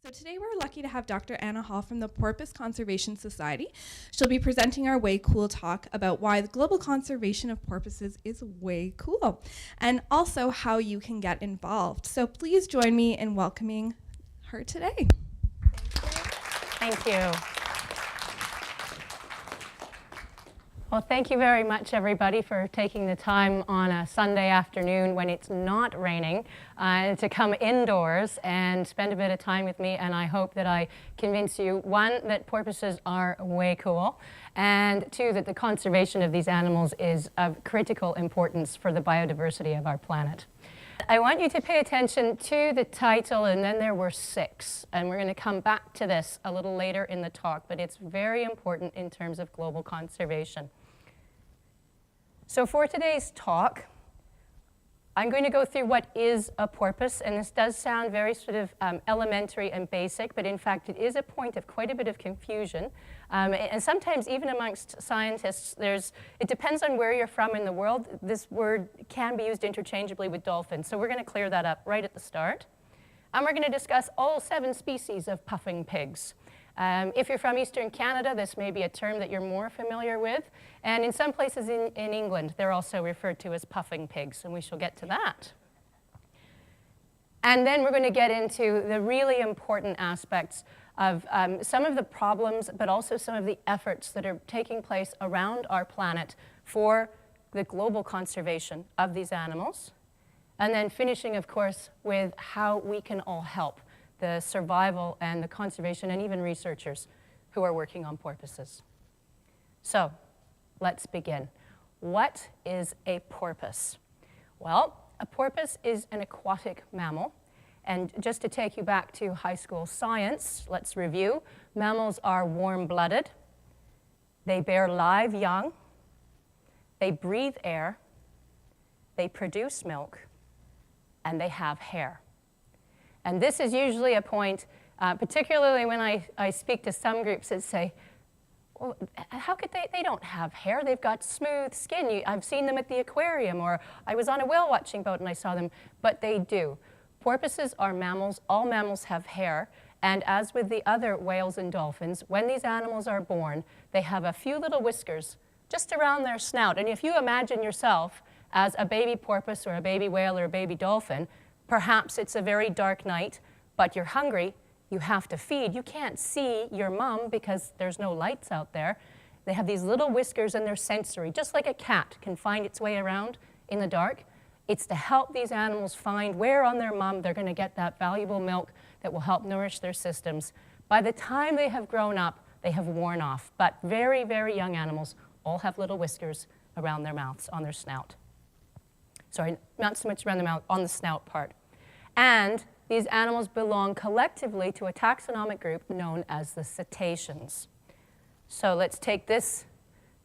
So today we're lucky to have Dr. Anna Hall from the Porpoise Conservation Society. She'll be presenting our Way Cool talk about why the global conservation of porpoises is way cool, and also how you can get involved. So please join me in welcoming her today. Thank you. Well, thank you very much, everybody, for taking the time on a Sunday afternoon when it's not raining to come indoors and spend a bit of time with me. And I hope that I convince you, one, that porpoises are way cool, and two, that the conservation of these animals is of critical importance for the biodiversity of our planet. I want you to pay attention to the title, and then there were 6. And we're going to come back to this a little later in the talk, but it's very important in terms of global conservation. So for today's talk, I'm going to go through what is a porpoise, and this does sound very sort of elementary and basic, but in fact it is a point of quite a bit of confusion. And sometimes even amongst scientists, it depends on where you're from in the world. This word can be used interchangeably with dolphins, so we're going to clear that up right at the start. And we're going to discuss all 7 species of puffing pigs. If you're from Eastern Canada, this may be a term that you're more familiar with. And in some places in England, they're also referred to as puffing pigs, and we shall get to that. And then we're going to get into the really important aspects of some of the problems, but also some of the efforts that are taking place around our planet for the global conservation of these animals. And then finishing, of course, with how we can all help the survival and the conservation and even researchers who are working on porpoises. So let's begin. What is a porpoise? Well, a porpoise is an aquatic mammal. And just to take you back to high school science, let's review. Mammals are warm-blooded. They bear live young. They breathe air. They produce milk. And they have hair. And this is usually a point, particularly when I speak to some groups that say, well, how could they don't have hair? They've got smooth skin. I've seen them at the aquarium, or I was on a whale watching boat and I saw them, but they do. Porpoises are mammals. All mammals have hair. And as with the other whales and dolphins, when these animals are born, they have a few little whiskers just around their snout. And if you imagine yourself as a baby porpoise or a baby whale or a baby dolphin, perhaps it's a very dark night, but you're hungry, you have to feed. You can't see your mom because there's no lights out there. They have these little whiskers and they're sensory, just like a cat can find its way around in the dark. It's to help these animals find where on their mom they're going to get that valuable milk that will help nourish their systems. By the time they have grown up, they have worn off. But very, very young animals all have little whiskers around their mouths, on their snout. Sorry, not so much around the mouth, on the snout part. And these animals belong collectively to a taxonomic group known as the cetaceans. So let's take this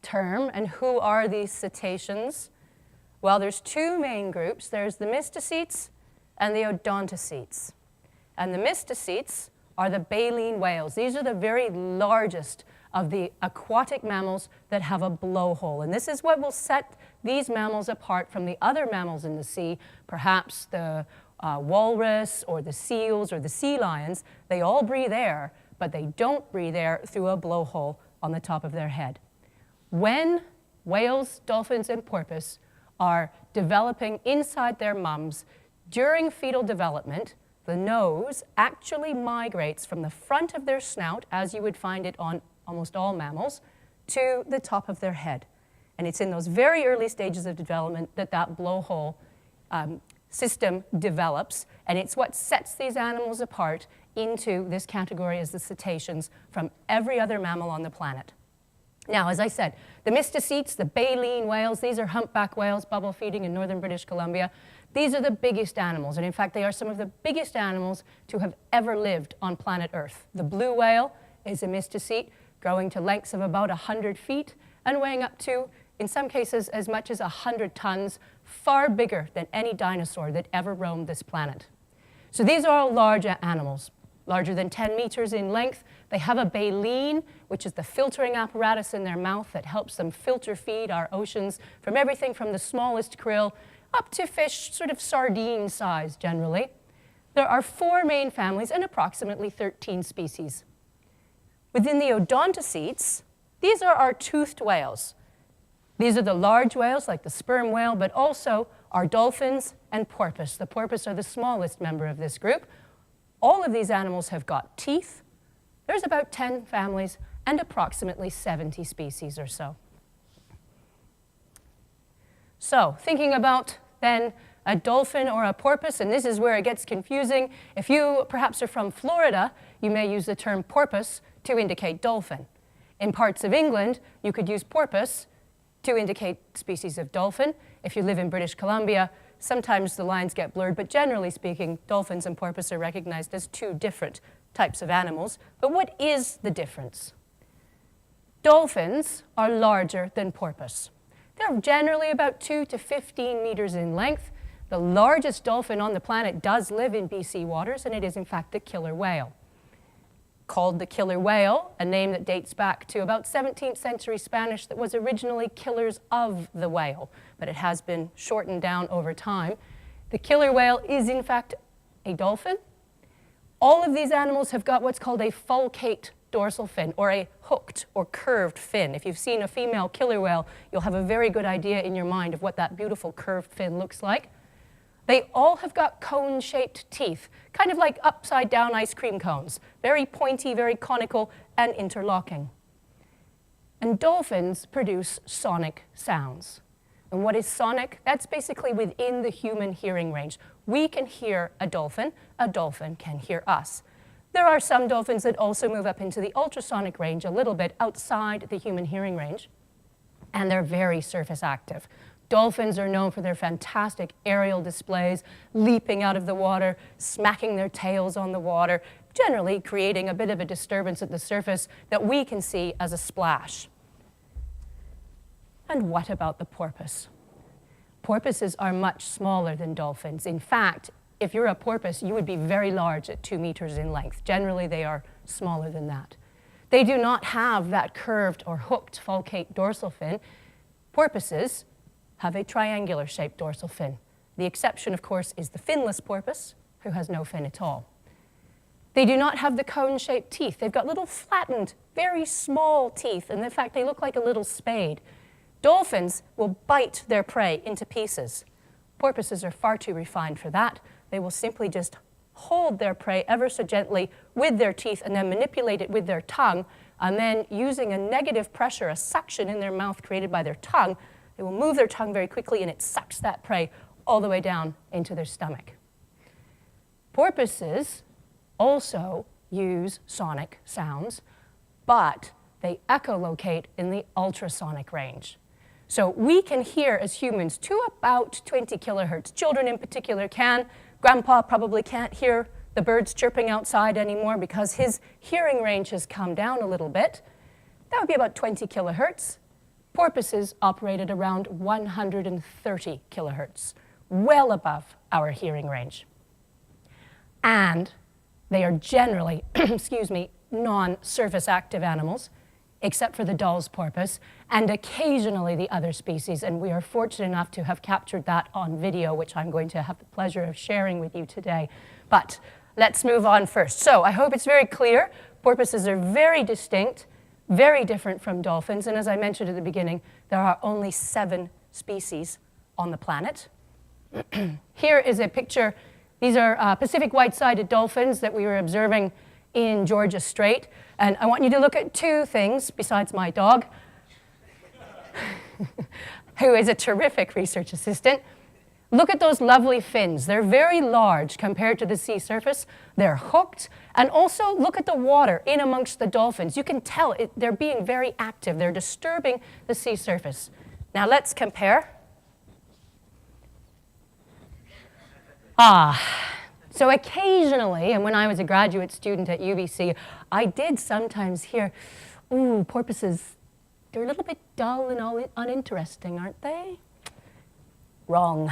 term, and who are these cetaceans? Well, there's 2 main groups. There's the mysticetes and the odontocetes. And the mysticetes are the baleen whales. These are the very largest of the aquatic mammals that have a blowhole. And this is what will set these mammals apart from the other mammals in the sea, perhaps the walrus or the seals or the sea lions. They all breathe air, but they don't breathe air through a blowhole on the top of their head. When whales, dolphins, and porpoise are developing inside their mums, during fetal development, the nose actually migrates from the front of their snout, as you would find it on almost all mammals, to the top of their head. And it's in those very early stages of development that that blowhole system develops, and it's what sets these animals apart into this category as the cetaceans from every other mammal on the planet. Now, as I said, the mysticetes, the baleen whales, these are humpback whales, bubble feeding in northern British Columbia. These are the biggest animals, and in fact, they are some of the biggest animals to have ever lived on planet Earth. The blue whale is a mysticete, growing to lengths of about 100 feet and weighing up to, in some cases, as much as 100 tons, far bigger than any dinosaur that ever roamed this planet. So these are all large animals, larger than 10 meters in length. They have a baleen, which is the filtering apparatus in their mouth that helps them filter feed our oceans from everything from the smallest krill up to fish, sort of sardine size generally. there are 4 main families and approximately 13 species. Within the odontocetes, these are our toothed whales. These are the large whales like the sperm whale, but also our dolphins and porpoise. The porpoise are the smallest member of this group. All of these animals have got teeth. There's about 10 families and approximately 70 species or so. So, thinking about then a dolphin or a porpoise, and this is where it gets confusing. If you perhaps are from Florida, you may use the term porpoise to indicate dolphin. In parts of England, you could use porpoise to indicate species of dolphin. If you live in British Columbia, sometimes the lines get blurred, but generally speaking, dolphins and porpoise are recognized as 2 different types of animals. But what is the difference? Dolphins are larger than porpoise. They're generally about 2 to 15 meters in length. The largest dolphin on the planet does live in BC waters, and it is in fact the killer whale. Called the killer whale, a name that dates back to about 17th century Spanish that was originally killers of the whale, but it has been shortened down over time. The killer whale is in fact a dolphin. All of these animals have got what's called a fulcate dorsal fin, or a hooked or curved fin. If you've seen a female killer whale, you'll have a very good idea in your mind of what that beautiful curved fin looks like. They all have got cone-shaped teeth, kind of like upside-down ice cream cones, very pointy, very conical, and interlocking. And dolphins produce sonic sounds. And what is sonic? That's basically within the human hearing range. We can hear a dolphin can hear us. There are some dolphins that also move up into the ultrasonic range a little bit outside the human hearing range, and they're very surface active. Dolphins are known for their fantastic aerial displays, leaping out of the water, smacking their tails on the water, generally creating a bit of a disturbance at the surface that we can see as a splash. And what about the porpoise? Porpoises are much smaller than dolphins. In fact, if you're a porpoise, you would be very large at 2 meters in length. Generally, they are smaller than that. They do not have that curved or hooked fulcate dorsal fin. Porpoises have a triangular-shaped dorsal fin. The exception, of course, is the finless porpoise, who has no fin at all. They do not have the cone-shaped teeth. They've got little flattened, very small teeth, and in fact, they look like a little spade. Dolphins will bite their prey into pieces. Porpoises are far too refined for that. They will simply just hold their prey ever so gently with their teeth and then manipulate it with their tongue, and then using a negative pressure, a suction in their mouth created by their tongue, they will move their tongue very quickly and it sucks that prey all the way down into their stomach. Porpoises also use sonic sounds, but they echolocate in the ultrasonic range. So we can hear as humans to about 20 kilohertz. Children in particular can. Grandpa probably can't hear the birds chirping outside anymore because his hearing range has come down a little bit. That would be about 20 kilohertz. Porpoises operate at around 130 kilohertz, well above our hearing range. And they are generally, non-surface active animals, except for the Dall's porpoise, and occasionally the other species, and we are fortunate enough to have captured that on video, which I'm going to have the pleasure of sharing with you today. But let's move on first. So I hope it's very clear. Porpoises are very distinct, very different from dolphins, and as I mentioned at the beginning, there are only 7 species on the planet. Here is a picture. These are Pacific white-sided dolphins that we were observing in Georgia Strait. And I want you to look at 2 things besides my dog, who is a terrific research assistant. Look at those lovely fins. They're very large compared to the sea surface. They're hooked. And also look at the water in amongst the dolphins. You can tell they're being very active. They're disturbing the sea surface. Now let's compare. So occasionally, and when I was a graduate student at UBC, I did sometimes hear, ooh, porpoises, they're a little bit dull and uninteresting, aren't they? Wrong.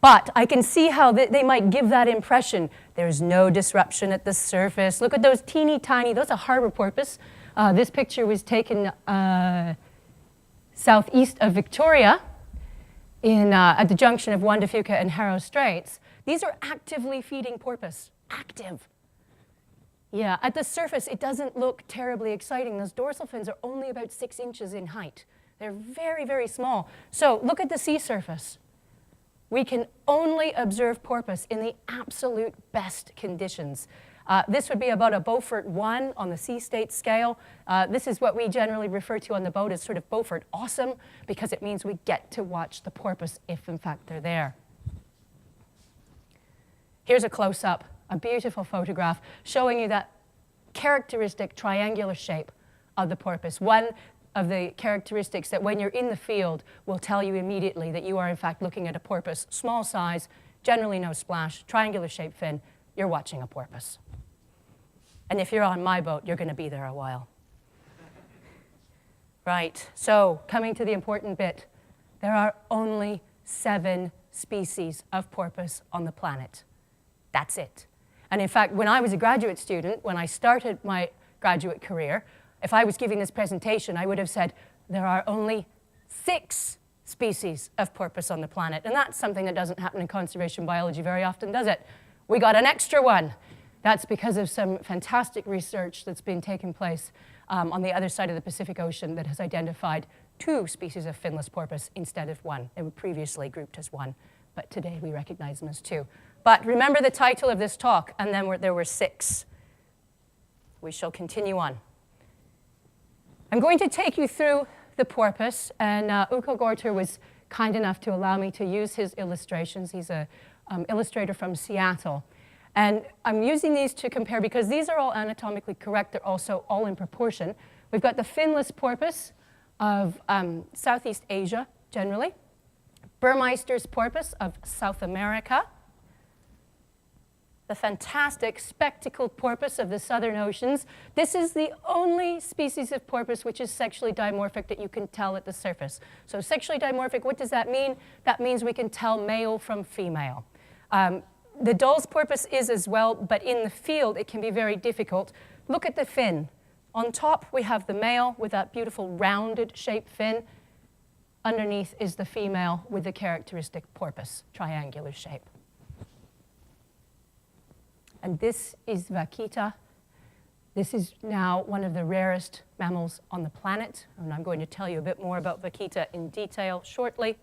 But I can see how they might give that impression. There's no disruption at the surface. Look at those teeny tiny, those are Harbour porpoise. This picture was taken southeast of Victoria at the junction of Juan de Fuca and Haro Straits. These are actively feeding porpoise. Active. Yeah, at the surface, it doesn't look terribly exciting. Those dorsal fins are only about 6 inches in height. They're very, very small. So look at the sea surface. We can only observe porpoise in the absolute best conditions. This would be about a Beaufort 1 on the sea state scale. This is what we generally refer to on the boat as sort of Beaufort awesome, because it means we get to watch the porpoise if, in fact, they're there. Here's a close-up, a beautiful photograph showing you that characteristic triangular shape of the porpoise. One of the characteristics that when you're in the field will tell you immediately that you are, in fact, looking at a porpoise, small size, generally no splash, triangular shaped fin, you're watching a porpoise. And if you're on my boat, you're going to be there a while. Right, so coming to the important bit, there are only 7 species of porpoise on the planet. That's it. And in fact, when I was a graduate student, when I started my graduate career, if I was giving this presentation, I would have said, there are only 6 species of porpoise on the planet. And that's something that doesn't happen in conservation biology very often, does it? We got an extra one. That's because of some fantastic research that's been taking place on the other side of the Pacific Ocean that has identified 2 species of finless porpoise instead of 1. They were previously grouped as 1, but today we recognize them as 2. But remember the title of this talk, and then there were 6. We shall continue on. I'm going to take you through the porpoise, and Uko Gorter was kind enough to allow me to use his illustrations. He's an illustrator from Seattle. And I'm using these to compare because these are all anatomically correct. They're also all in proportion. We've got the finless porpoise of Southeast Asia, generally. Burmeister's porpoise of South America. The fantastic spectacled porpoise of the southern oceans. This is the only species of porpoise which is sexually dimorphic that you can tell at the surface. So sexually dimorphic, what does that mean? That means we can tell male from female. The Dall's porpoise is as well, but in the field it can be very difficult. Look at the fin. On top we have the male with that beautiful rounded shaped fin. Underneath is the female with the characteristic porpoise, triangular shape. And this is Vaquita. This is now one of the rarest mammals on the planet, and I'm going to tell you a bit more about Vaquita in detail shortly.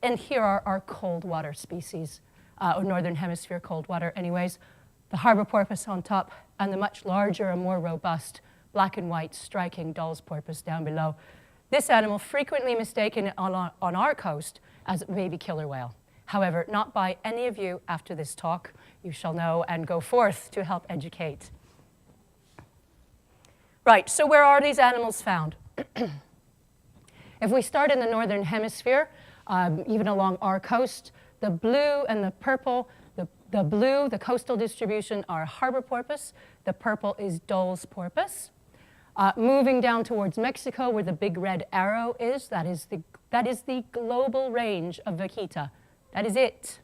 And here are our cold water species, or northern hemisphere cold water anyways. The Harbour porpoise on top, and the much larger and more robust black and white striking Dall's porpoise down below. This animal frequently mistaken on our coast as a baby killer whale. However, not by any of you after this talk. You shall know and go forth to help educate. Right, so where are these animals found? If we start in the northern hemisphere, even along our coast, the blue and the purple, the blue, the coastal distribution, are Harbour porpoise. The purple is Dall's porpoise. Moving down towards Mexico, where the big red arrow is, that is the global range of Vaquita. That is it.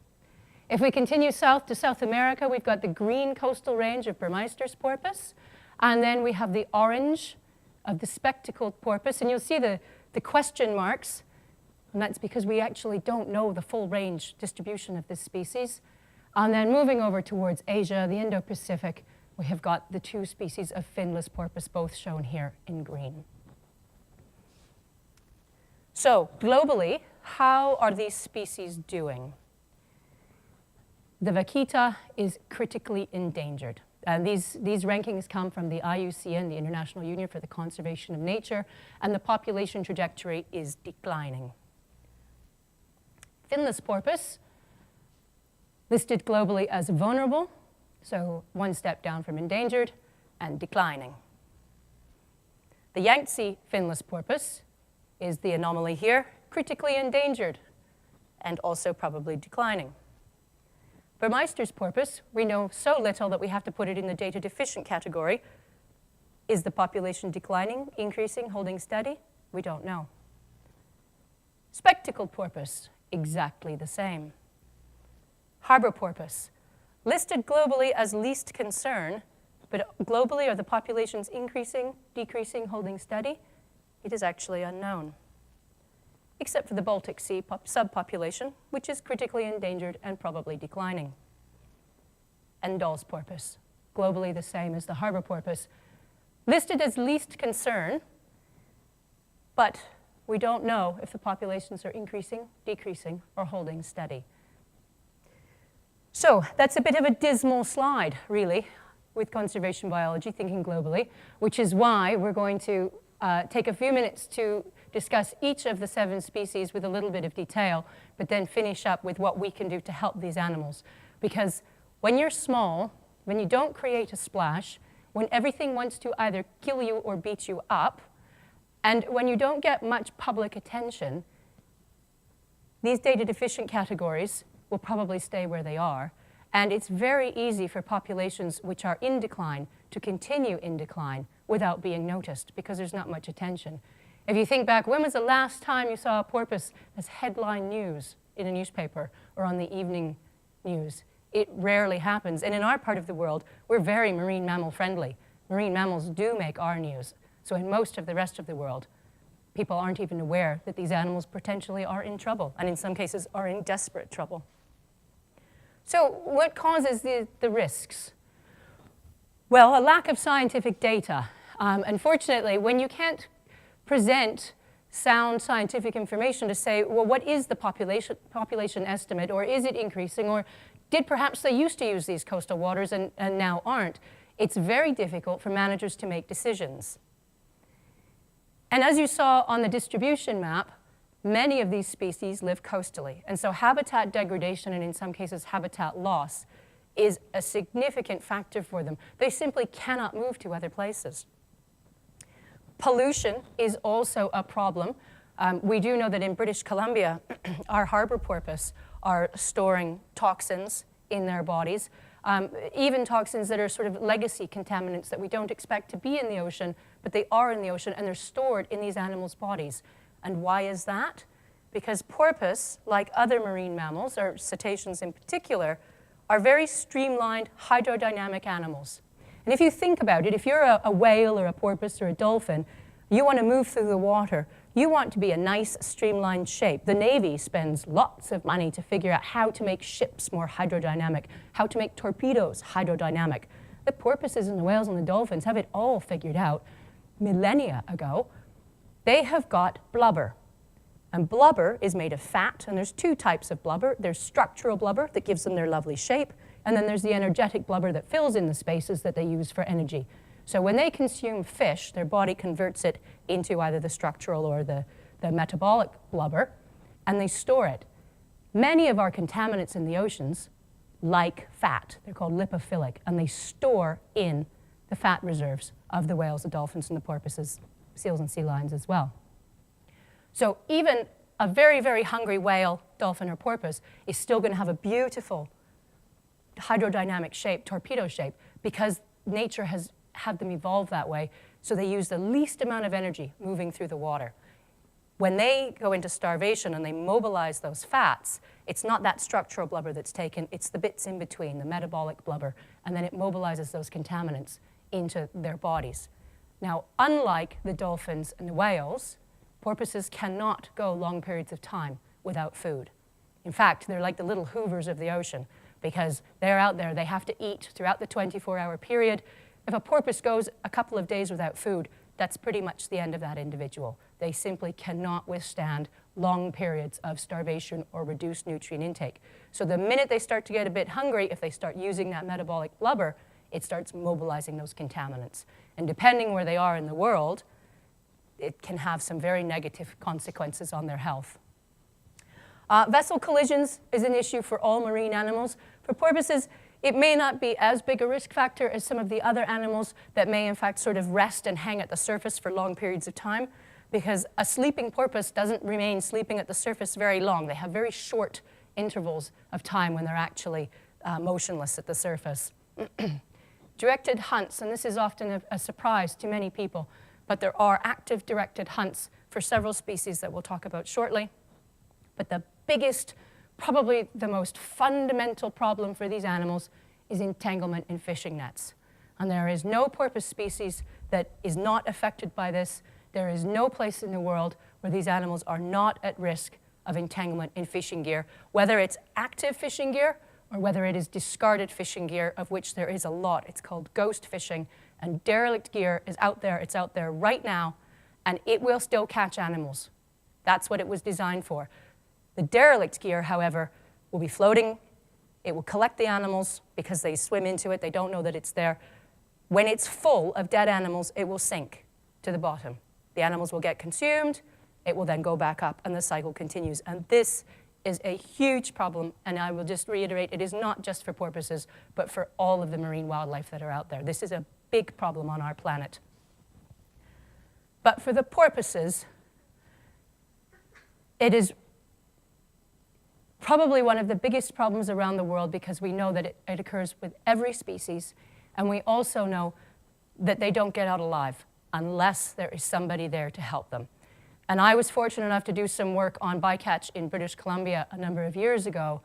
If we continue south to South America, we've got the green coastal range of Burmeister's porpoise, and then we have the orange of the spectacled porpoise, and you'll see the question marks, and that's because we actually don't know the full range distribution of this species. And then moving over towards Asia, the Indo-Pacific, we have got the 2 species of finless porpoise, both shown here in green. So globally, how are these species doing? The Vaquita is critically endangered. And these rankings come from the IUCN, the International Union for the Conservation of Nature, and the population trajectory is declining. Finless porpoise, listed globally as vulnerable, so 1 step down from endangered, and declining. The Yangtze finless porpoise is the anomaly here, critically endangered, and also probably declining. Burmeister's porpoise, we know so little that we have to put it in the data deficient category. Is the population declining, increasing, holding steady? We don't know. Spectacled porpoise, exactly the same. Harbour porpoise, listed globally as least concern, but globally are the populations increasing, decreasing, holding steady? It is actually unknown. except for the Baltic Sea subpopulation, which is critically endangered and probably declining. And Dall's porpoise, globally the same as the Harbour porpoise, listed as least concern, but we don't know if the populations are increasing, decreasing, or holding steady. So that's a bit of a dismal slide, really, with conservation biology, thinking globally, which is why we're going to take a few minutes to discuss each of the 7 species with a little bit of detail, but then finish up with what we can do to help these animals. Because when you're small, when you don't create a splash, when everything wants to either kill you or beat you up, and when you don't get much public attention, these data deficient categories will probably stay where they are. And it's very easy for populations which are in decline to continue in decline without being noticed because there's not much attention. If you think back, when was the last time you saw a porpoise as headline news in a newspaper or on the evening news? It rarely happens. And in our part of the world, we're very marine mammal friendly. Marine mammals do make our news. So in most of the rest of the world, people aren't even aware that these animals potentially are in trouble, and in some cases are in desperate trouble. So what causes the risks? Well, a lack of scientific data. Unfortunately, when you can't present sound scientific information to say, well, what is the population estimate, or is it increasing, or did perhaps they used to use these coastal waters and now aren't, it's very difficult for managers to make decisions. And as you saw on the distribution map, many of these species live coastally. And so habitat degradation, and in some cases habitat loss, is a significant factor for them. They simply cannot move to other places. Pollution is also a problem. We do know that in British Columbia, our harbour porpoise are storing toxins in their bodies, even toxins that are sort of legacy contaminants that we don't expect to be in the ocean, but they are in the ocean and they're stored in these animals' bodies. And why is that? Because porpoise, like other marine mammals, or cetaceans in particular, are very streamlined hydrodynamic animals. And if you think about it, if you're a whale or a porpoise or a dolphin, you want to move through the water. You want to be a nice streamlined shape. The Navy spends lots of money to figure out how to make ships more hydrodynamic, how to make torpedoes hydrodynamic. The porpoises and the whales and the dolphins have it all figured out millennia ago. They have got blubber. And blubber is made of fat, and there's 2 types of blubber. There's structural blubber that gives them their lovely shape, and then there's the energetic blubber that fills in the spaces that they use for energy. So when they consume fish, their body converts it into either the structural or the metabolic blubber, and they store it. Many of our contaminants in the oceans like fat. They're called lipophilic, and they store in the fat reserves of the whales, the dolphins, and the porpoises, seals and sea lions as well. So even a very, very hungry whale, dolphin, or porpoise is still going to have a beautiful hydrodynamic shape, torpedo shape, because nature has had them evolve that way, so they use the least amount of energy moving through the water. When they go into starvation and they mobilize those fats, it's not that structural blubber that's taken, it's the bits in between, the metabolic blubber, and then it mobilizes those contaminants into their bodies. Now, unlike the dolphins and the whales, porpoises cannot go long periods of time without food. In fact, they're like the little hoovers of the ocean, because they're out there, they have to eat throughout the 24-hour period. If a porpoise goes a couple of days without food, that's pretty much the end of that individual. They simply cannot withstand long periods of starvation or reduced nutrient intake. So the minute they start to get a bit hungry, if they start using that metabolic blubber, it starts mobilizing those contaminants. And depending where they are in the world, it can have some very negative consequences on their health. Vessel collisions is an issue for all marine animals. For porpoises, it may not be as big a risk factor as some of the other animals that may in fact sort of rest and hang at the surface for long periods of time, because a sleeping porpoise doesn't remain sleeping at the surface very long. They have very short intervals of time when they're actually motionless at the surface. Directed hunts, and this is often a surprise to many people, but there are active directed hunts for several species that we'll talk about shortly. But the biggest, probably the most fundamental problem for these animals is entanglement in fishing nets. And there is no porpoise species that is not affected by this. There is no place in the world where these animals are not at risk of entanglement in fishing gear, whether it's active fishing gear or whether it is discarded fishing gear, of which there is a lot. It's called ghost fishing, and derelict gear is out there. It's out there right now, and it will still catch animals. That's what it was designed for. The derelict gear, however, will be floating. It will collect the animals because they swim into it. They don't know that it's there. When it's full of dead animals, it will sink to the bottom. The animals will get consumed. It will then go back up, and the cycle continues. And this is a huge problem, and I will just reiterate, it is not just for porpoises, but for all of the marine wildlife that are out there. This is a big problem on our planet. But for the porpoises, it is probably one of the biggest problems around the world, because we know that it occurs with every species, and we also know that they don't get out alive unless there is somebody there to help them. And I was fortunate enough to do some work on bycatch in British Columbia a number of years ago,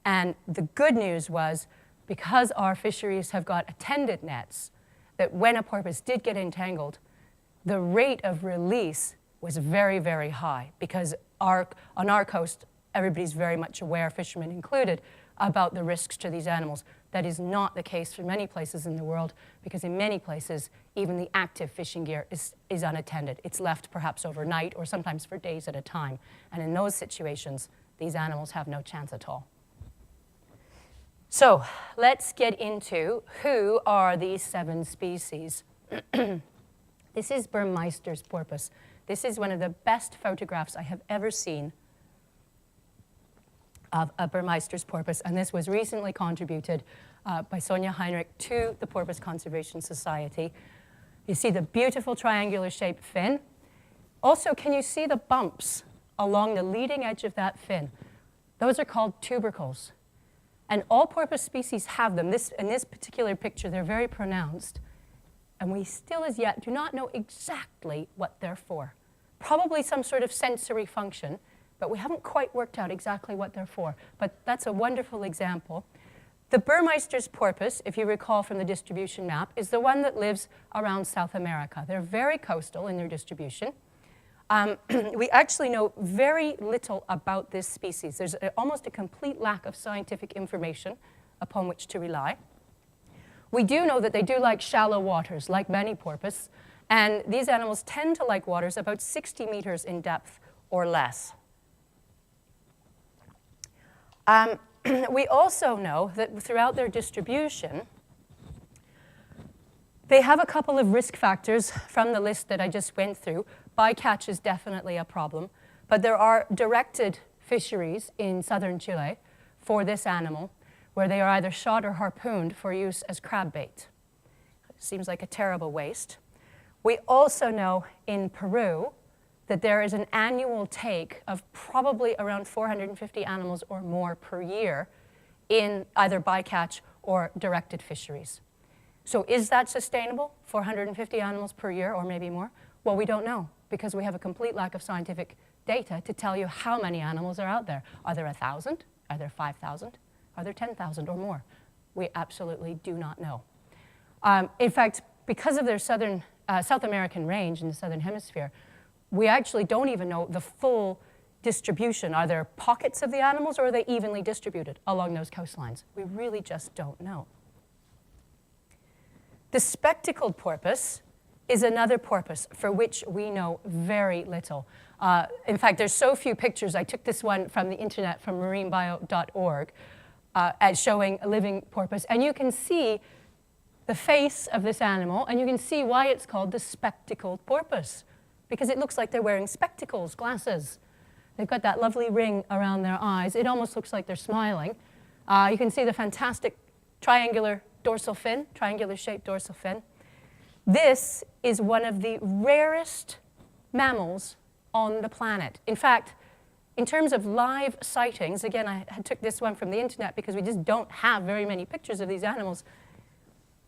and the good news was, because our fisheries have got attended nets, that when a porpoise did get entangled, the rate of release was very, very high, because on our coast, everybody's very much aware, fishermen included, about the risks to these animals. That is not the case for many places in the world, because in many places, even the active fishing gear is unattended. It's left perhaps overnight or sometimes for days at a time. And in those situations, these animals have no chance at all. So let's get into who are these 7 species. This is Burmeister's porpoise. This is one of the best photographs I have ever seen of a Burmeister's porpoise, and this was recently contributed by Sonia Heinrich to the Porpoise Conservation Society. You see the beautiful triangular shaped fin. Also, can you see the bumps along the leading edge of that fin? Those are called tubercles. And all porpoise species have them. In this particular picture, they're very pronounced. And we still as yet do not know exactly what they're for. Probably some sort of sensory function, but we haven't quite worked out exactly what they're for. But that's a wonderful example. The Burmeister's porpoise, if you recall from the distribution map, is the one that lives around South America. They're very coastal in their distribution. We actually know very little about this species. There's almost a complete lack of scientific information upon which to rely. We do know that they do like shallow waters, like many porpoises, and these animals tend to like waters about 60 meters in depth or less. We also know that throughout their distribution, they have a couple of risk factors from the list that I just went through. Bycatch is definitely a problem, but there are directed fisheries in southern Chile for this animal, where they are either shot or harpooned for use as crab bait. Seems like a terrible waste. We also know in Peru that there is an annual take of probably around 450 animals or more per year in either bycatch or directed fisheries. So is that sustainable, 450 animals per year or maybe more? Well, we don't know, because we have a complete lack of scientific data to tell you how many animals are out there. Are there 1,000? Are there 5,000? Are there 10,000 or more? We absolutely do not know. In fact, because of their South American range in the southern hemisphere, we actually don't even know the full distribution. Are there pockets of the animals, or are they evenly distributed along those coastlines? We really just don't know. The spectacled porpoise is another porpoise for which we know very little. In fact, there's so few pictures. I took this one from the internet from marinebio.org as showing a living porpoise. And you can see the face of this animal, and you can see why it's called the spectacled porpoise, because it looks like they're wearing spectacles, glasses. They've got that lovely ring around their eyes. It almost looks like they're smiling. You can see the fantastic triangular dorsal fin, triangular-shaped dorsal fin. This is one of the rarest mammals on the planet. In fact, in terms of live sightings, again, I took this one from the internet because we just don't have very many pictures of these animals.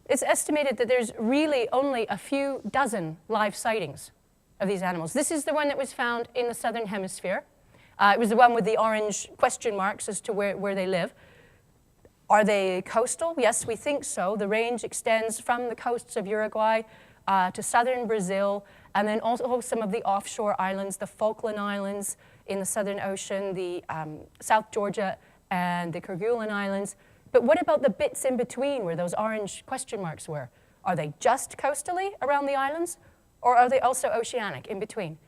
It's estimated that there's really only a few dozen live sightings of these animals. This is the one that was found in the southern hemisphere. It was the one with the orange question marks as to where they live. Are they coastal? Yes, we think so. The range extends from the coasts of Uruguay to southern Brazil And then also some of the offshore islands, the Falkland Islands in the Southern Ocean, the South Georgia and the Kerguelen Islands. But what about the bits in between where those orange question marks were? Are they just coastally around the islands, or are they also oceanic in between?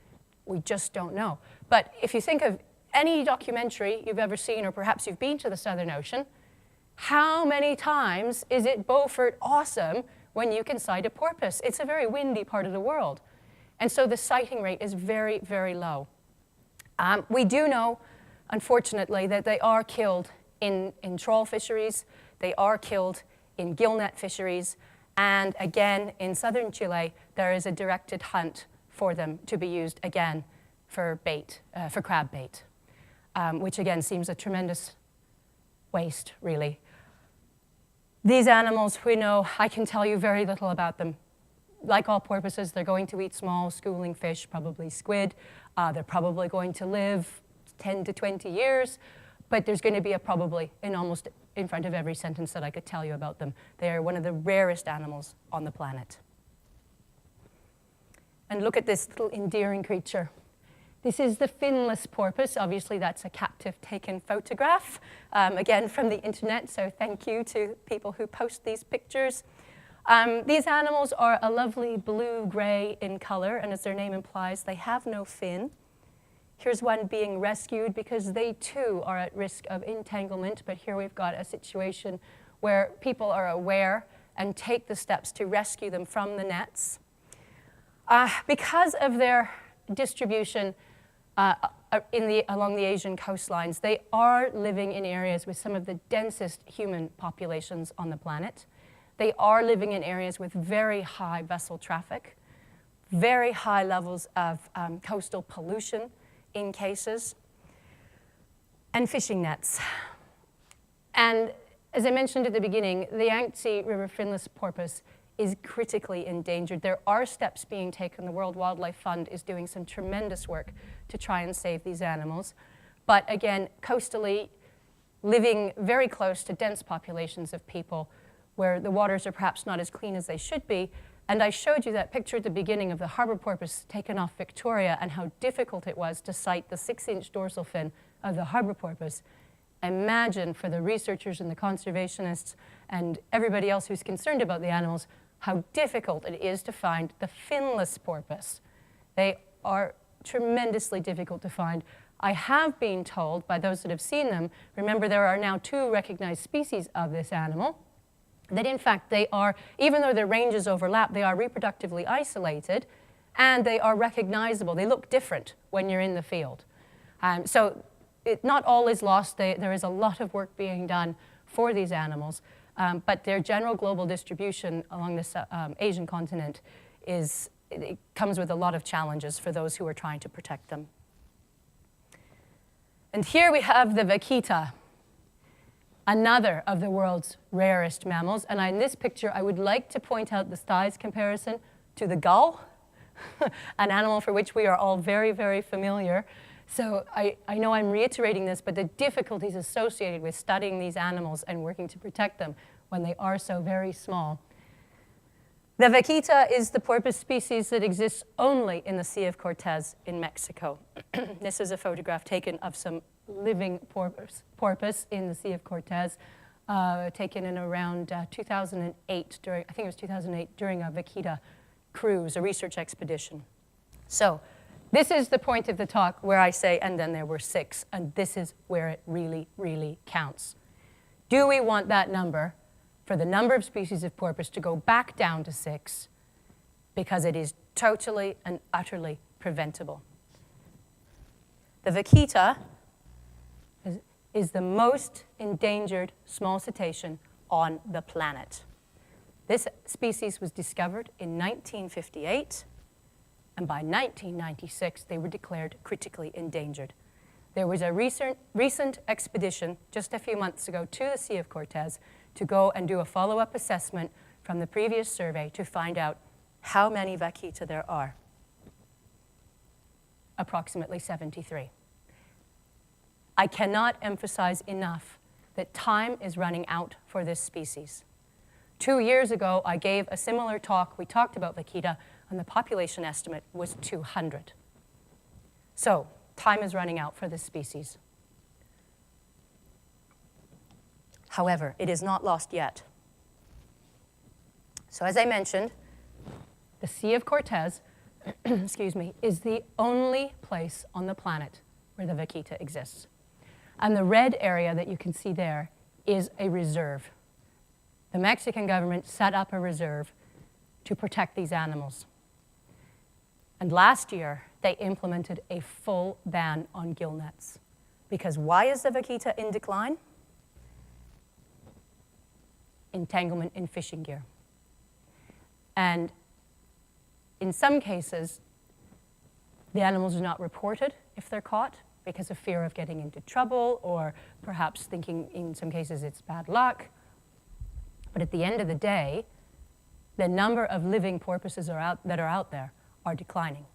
We just don't know. But if you think of any documentary you've ever seen, or perhaps you've been to the Southern Ocean, how many times is it Beaufort awesome when you can sight a porpoise? It's a very windy part of the world. And so the sighting rate is very, very low. We do know, unfortunately, that they are killed in trawl fisheries. They are killed in gillnet fisheries. And again, in southern Chile, there is a directed hunt for them to be used again for bait, for crab bait, which again seems a tremendous waste, really. These animals, we know, I can tell you very little about them. Like all porpoises, they're going to eat small schooling fish, probably squid. They're probably going to live 10 to 20 years, but there's going to be a probably in front of every sentence that I could tell you about them. They are one of the rarest animals on the planet. And look at this little endearing creature. This is the finless porpoise. Obviously, that's a captive taken photograph, again, from the internet, so thank you to people who post these pictures. These animals are a lovely blue-gray in color, and as their name implies, they have no fin. Here's one being rescued because they too are at risk of entanglement, but here we've got a situation where people are aware and take the steps to rescue them from the nets. Because of their distribution along the Asian coastlines, they are living in areas with some of the densest human populations on the planet. They are living in areas with very high vessel traffic, very high levels of coastal pollution in cases, and fishing nets. And as I mentioned at the beginning, the Yangtze River finless porpoise is critically endangered. There are steps being taken. The World Wildlife Fund is doing some tremendous work to try and save these animals. But again, coastally, living very close to dense populations of people where the waters are perhaps not as clean as they should be. And I showed you that picture at the beginning of the Harbour Porpoise taken off Victoria and how difficult it was to sight the 6-inch dorsal fin of the Harbour Porpoise. Imagine for the researchers and the conservationists and everybody else who's concerned about the animals, how difficult it is to find the finless porpoise. They are tremendously difficult to find. I have been told by those that have seen them, remember there are now 2 recognized species of this animal, that in fact they are, even though their ranges overlap, they are reproductively isolated and they are recognizable. They look different when you're in the field. So not all is lost. There is a lot of work being done for these animals, but their general global distribution along this Asian continent it comes with a lot of challenges for those who are trying to protect them. And here we have the Vaquita, another of the world's rarest mammals. And in this picture, I would like to point out the size comparison to the gull, an animal for which we are all very, very familiar. So I know I'm reiterating this, but the difficulties associated with studying these animals and working to protect them when they are so very small. The Vaquita is the porpoise species that exists only in the Sea of Cortez in Mexico. This is a photograph taken of some living porpoise in the Sea of Cortez, taken in around 2008, I think it was 2008, during a Vaquita cruise, a research expedition. So this is the point of the talk where I say, and then there were 6, and this is where it really, really counts. Do we want that number for the number of species of porpoise to go back down to 6? Because it is totally and utterly preventable. The Vaquita is the most endangered small cetacean on the planet. This species was discovered in 1958, and by 1996, they were declared critically endangered. There was a recent expedition just a few months ago to the Sea of Cortez to go and do a follow-up assessment from the previous survey to find out how many Vaquita there are. Approximately 73. I cannot emphasize enough that time is running out for this species. 2 years ago, I gave a similar talk. We talked about Vaquita, and the population estimate was 200. So time is running out for this species. However, it is not lost yet. So as I mentioned, the Sea of Cortez excuse me, is the only place on the planet where the vaquita exists. And the red area that you can see there is a reserve. The Mexican government set up a reserve to protect these animals. And last year, they implemented a full ban on gill nets. Because why is the vaquita in decline? Entanglement in fishing gear. And in some cases, the animals are not reported if they're caught because of fear of getting into trouble, or perhaps thinking in some cases it's bad luck. But at the end of the day, the number of living porpoises that are out there are declining.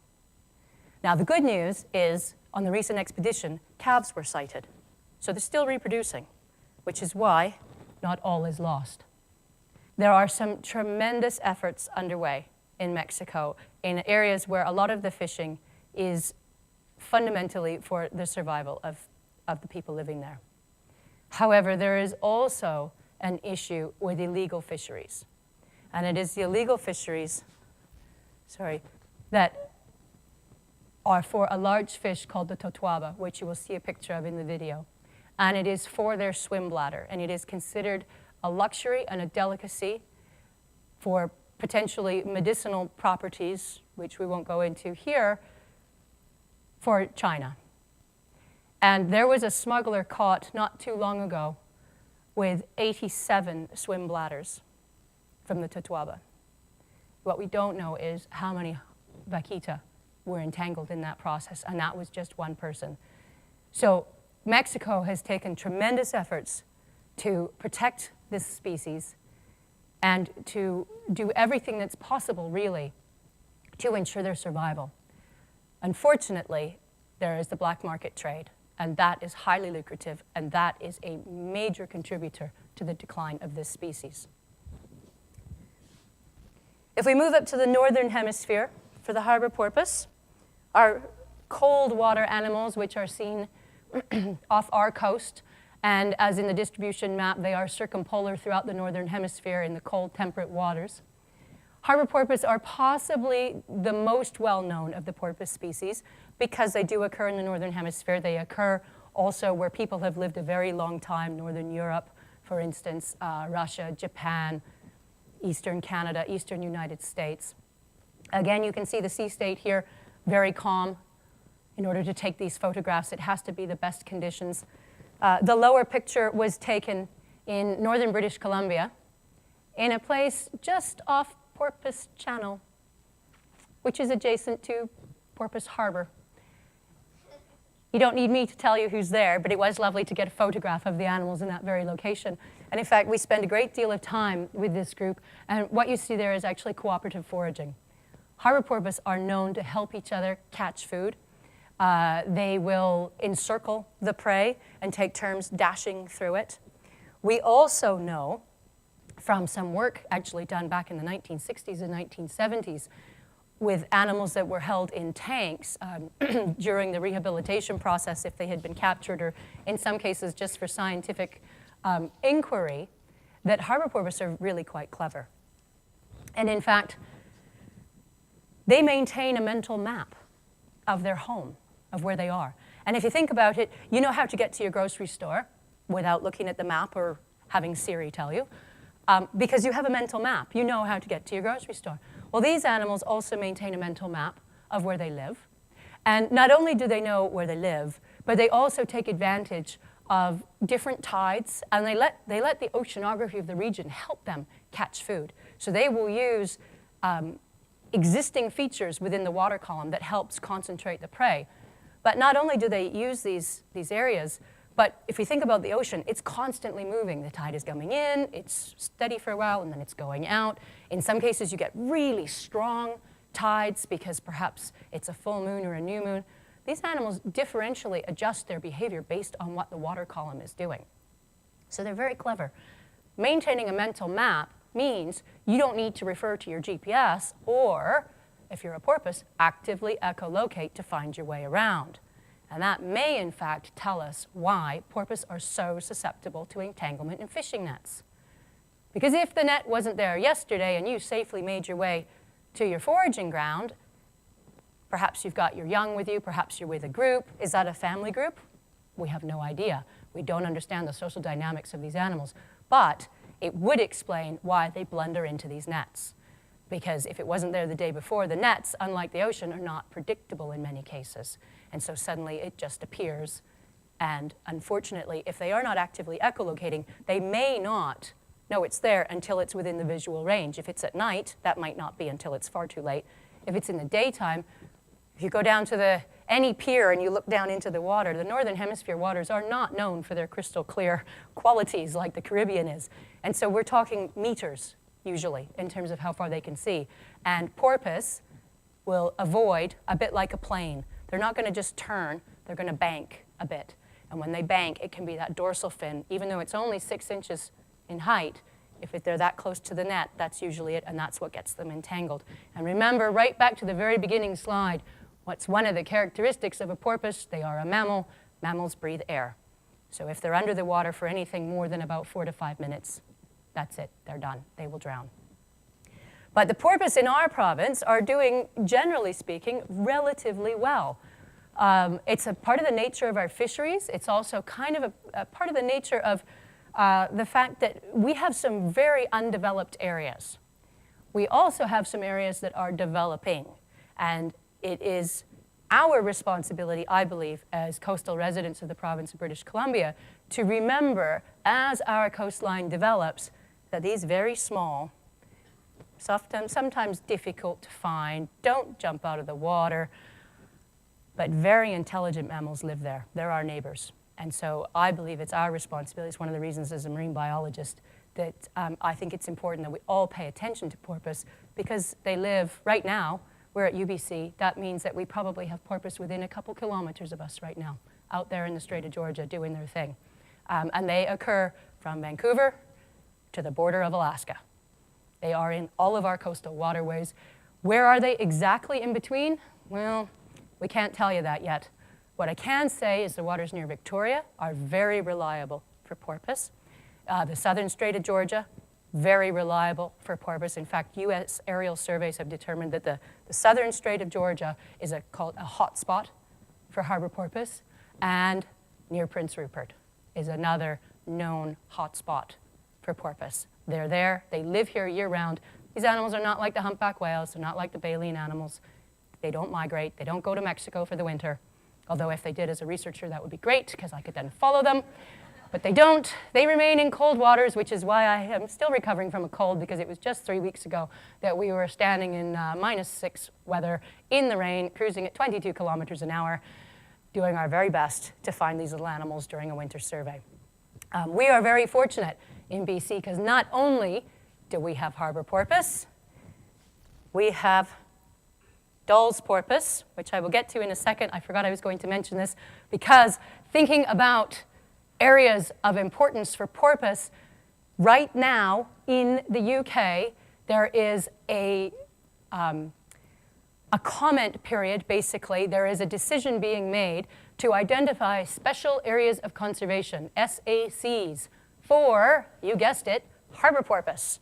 Now, the good news is, on the recent expedition, calves were sighted. So they're still reproducing, which is why not all is lost. There are some tremendous efforts underway in Mexico in areas where a lot of the fishing is fundamentally for the survival of the people living there. However, there is also an issue with illegal fisheries. And it is the illegal fisheries, that are for a large fish called the totuaba, which you will see a picture of in the video. And it is for their swim bladder, and it is considered a luxury and a delicacy for potentially medicinal properties, which we won't go into here, for China. And there was a smuggler caught not too long ago with 87 swim bladders from the totuaba. What we don't know is how many vaquita were entangled in that process, and that was just one person. So Mexico has taken tremendous efforts to protect this species and to do everything that's possible, really, to ensure their survival. Unfortunately, there is the black market trade, and that is highly lucrative, and that is a major contributor to the decline of this species. If we move up to the northern hemisphere for the Harbour porpoise, our cold water animals, which are seen off our coast, and as in the distribution map, they are circumpolar throughout the northern hemisphere in the cold temperate waters. Harbour porpoise are possibly the most well-known of the porpoise species because they do occur in the northern hemisphere. They occur also where people have lived a very long time, northern Europe, for instance, Russia, Japan, eastern Canada, eastern United States. Again, you can see the sea state here, very calm. In order to take these photographs, it has to be the best conditions. The lower picture was taken in northern British Columbia in a place just off Porpoise Channel, which is adjacent to Porpoise Harbour. You don't need me to tell you who's there, but it was lovely to get a photograph of the animals in that very location. And in fact, we spend a great deal of time with this group, and what you see there is actually cooperative foraging. Harbour porpoise are known to help each other catch food. They will encircle the prey and take turns dashing through it. We also know from some work actually done back in the 1960s and 1970s with animals that were held in tanks during the rehabilitation process if they had been captured, or in some cases just for scientific inquiry, that Harbour porpoise are really quite clever. And in fact, they maintain a mental map of their home, of where they are. And if you think about it, you know how to get to your grocery store without looking at the map or having Siri tell you, because you have a mental map. You know how to get to your grocery store. Well, these animals also maintain a mental map of where they live. And not only do they know where they live, but they also take advantage of different tides, and they let the oceanography of the region help them catch food. So they will use existing features within the water column that helps concentrate the prey. But not only do they use these areas, but if you think about the ocean, it's constantly moving. The tide is coming in, it's steady for a while, and then it's going out. In some cases, you get really strong tides because perhaps it's a full moon or a new moon. These animals differentially adjust their behavior based on what the water column is doing. So they're very clever. Maintaining a mental map means you don't need to refer to your GPS or if you're a porpoise, actively echolocate to find your way around. And that may, in fact, tell us why porpoises are so susceptible to entanglement in fishing nets. Because if the net wasn't there yesterday and you safely made your way to your foraging ground, perhaps you've got your young with you, perhaps you're with a group. Is that a family group? We have no idea. We don't understand the social dynamics of these animals. But it would explain why they blunder into these nets. Because if it wasn't there the day before, the nets, unlike the ocean, are not predictable in many cases. And so suddenly it just appears. And unfortunately, if they are not actively echolocating, they may not know it's there until it's within the visual range. If it's at night, that might not be until it's far too late. If it's in the daytime, if you go down to any pier and you look down into the water, the Northern Hemisphere waters are not known for their crystal clear qualities like the Caribbean is. And so we're talking meters, usually, in terms of how far they can see. And porpoise will avoid a bit like a plane. They're not going to just turn, they're going to bank a bit. And when they bank, it can be that dorsal fin. Even though it's only 6 inches in height, if they're that close to the net, that's usually it, and that's what gets them entangled. And remember, right back to the very beginning slide, what's one of the characteristics of a porpoise? They are a mammal. Mammals breathe air. So if they're under the water for anything more than about 4 to 5 minutes, that's it, they're done. They will drown. But the porpoise in our province are doing, generally speaking, relatively well. It's a part of the nature of our fisheries. It's also kind of a part of the nature of the fact that we have some very undeveloped areas. We also have some areas that are developing. And it is our responsibility, I believe, as coastal residents of the province of British Columbia, to remember, as our coastline develops, that these very small, sometimes difficult to find, don't jump out of the water, but very intelligent mammals live there. They're our neighbors. And so I believe it's our responsibility. It's one of the reasons as a marine biologist that I think it's important that we all pay attention to porpoise, because they live right now. We're at UBC. That means that we probably have porpoise within a couple kilometers of us right now, out there in the Strait of Georgia doing their thing. And they occur from Vancouver to the border of Alaska. They are in all of our coastal waterways. Where are they exactly in between? Well, we can't tell you that yet. What I can say is the waters near Victoria are very reliable for porpoise. The southern Strait of Georgia, very reliable for porpoise. In fact, U.S. aerial surveys have determined that the southern Strait of Georgia is called a hot spot for Harbour porpoise, and near Prince Rupert is another known hot spot for porpoise. They're there, they live here year-round. These animals are not like the humpback whales, they're not like the baleen animals. They don't migrate, they don't go to Mexico for the winter. Although if they did as a researcher, that would be great, because I could then follow them. But they don't. They remain in cold waters, which is why I am still recovering from a cold, because it was just 3 weeks ago that we were standing in -6 weather in the rain, cruising at 22 kilometers an hour, doing our very best to find these little animals during a winter survey. We are very fortunate in BC, because not only do we have Harbour porpoise, we have Dall's porpoise, which I will get to in a second. I forgot I was going to mention this, because thinking about areas of importance for porpoise, right now in the UK, there is a comment period, basically. There is a decision being made to identify special areas of conservation, SACs, for, you guessed it, Harbour porpoise.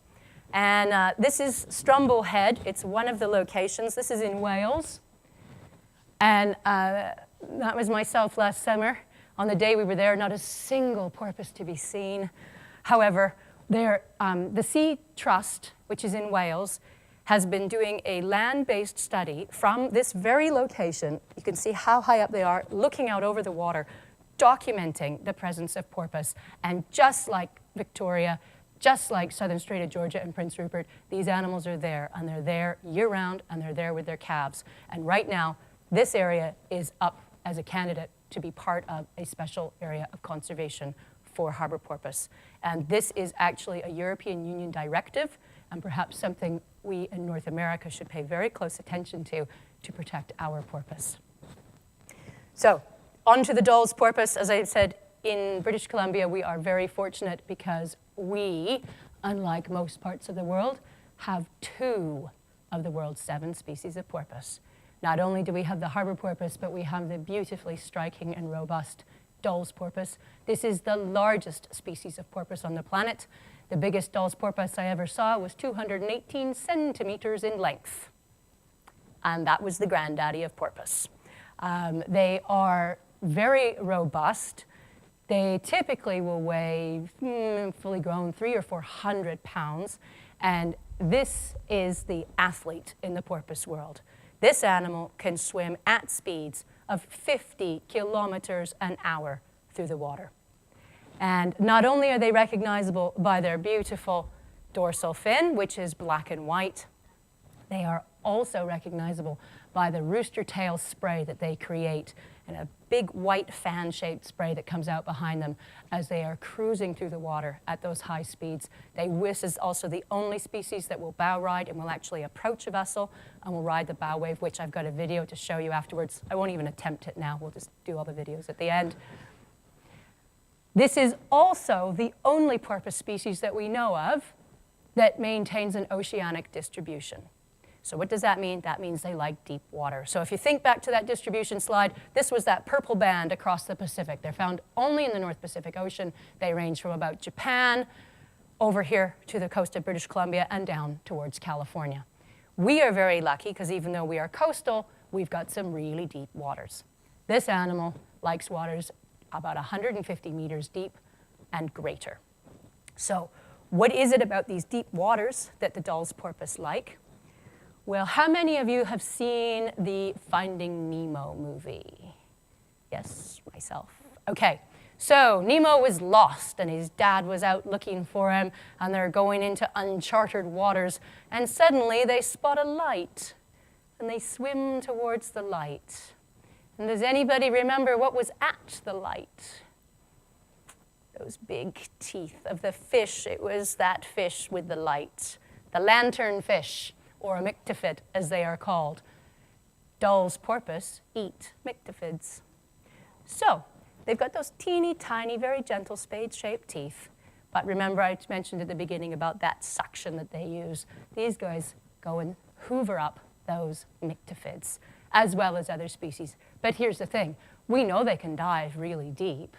And this is Strumble Head. It's one of the locations. This is in Wales. And that was myself last summer. On the day we were there, not a single porpoise to be seen. However, the Sea Trust, which is in Wales, has been doing a land-based study from this very location. You can see how high up they are, looking out over the water, documenting the presence of porpoise. And just like Victoria, just like southern Strait of Georgia and Prince Rupert, these animals are there, and they're there year-round, and they're there with their calves. And right now, this area is up as a candidate to be part of a special area of conservation for Harbour porpoise. And this is actually a European Union directive, and perhaps something we in North America should pay very close attention to protect our porpoise. So, on to the Dall's porpoise. As I said, in British Columbia, we are very fortunate because we, unlike most parts of the world, have 2 of the world's 7 species of porpoise. Not only do we have the Harbour porpoise, but we have the beautifully striking and robust Dolphins porpoise. This is the largest species of porpoise on the planet. The biggest Dolphins porpoise I ever saw was 218 centimeters in length. And that was the granddaddy of porpoise. They are very robust. They typically will weigh, fully grown, 300 or 400 pounds. And this is the athlete in the porpoise world. This animal can swim at speeds of 50 kilometers an hour through the water. And not only are they recognizable by their beautiful dorsal fin, which is black and white, they are also recognizable by the rooster tail spray that they create, and a big white fan-shaped spray that comes out behind them as they are cruising through the water at those high speeds. This is also the only species that will bow ride and will actually approach a vessel and will ride the bow wave, which I've got a video to show you afterwards. I won't even attempt it now. We'll just do all the videos at the end. This is also the only porpoise species that we know of that maintains an oceanic distribution. So what does that mean? That means they like deep water. So if you think back to that distribution slide, this was that purple band across the Pacific. They're found only in the North Pacific Ocean. They range from about Japan over here to the coast of British Columbia and down towards California. We are very lucky because even though we are coastal, we've got some really deep waters. This animal likes waters about 150 meters deep and greater. So what is it about these deep waters that the Dolphins porpoise like? Well, how many of you have seen the Finding Nemo movie? Yes, myself. Okay, so Nemo was lost and his dad was out looking for him and they're going into uncharted waters and suddenly they spot a light and they swim towards the light. And does anybody remember what was at the light? Those big teeth of the fish. It was that fish with the light, the lanternfish, or a myctophid, as they are called. Dolphins porpoise eat myctophids. So they've got those teeny tiny, very gentle spade-shaped teeth. But remember I mentioned at the beginning about that suction that they use. These guys go and hoover up those myctophids, as well as other species. But here's the thing. We know they can dive really deep.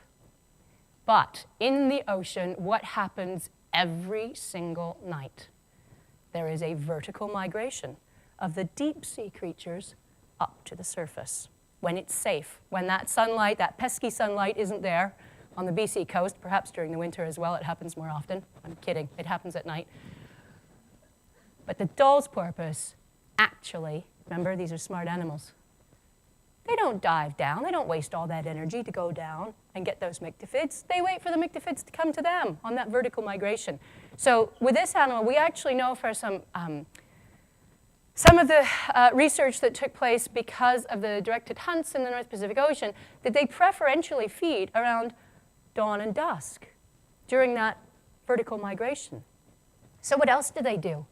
But in the ocean, what happens every single night? There is a vertical migration of the deep sea creatures up to the surface when it's safe, when that sunlight, that pesky sunlight isn't there on the BC coast, perhaps during the winter as well. It happens more often. I'm kidding. It happens at night. But the Dolphins porpoise actually, remember, these are smart animals. They don't dive down. They don't waste all that energy to go down and get those myctophids. They wait for the myctophids to come to them on that vertical migration. So with this animal, we actually know for some of the research that took place because of the directed hunts in the North Pacific Ocean, that they preferentially feed around dawn and dusk during that vertical migration. So what else do they do?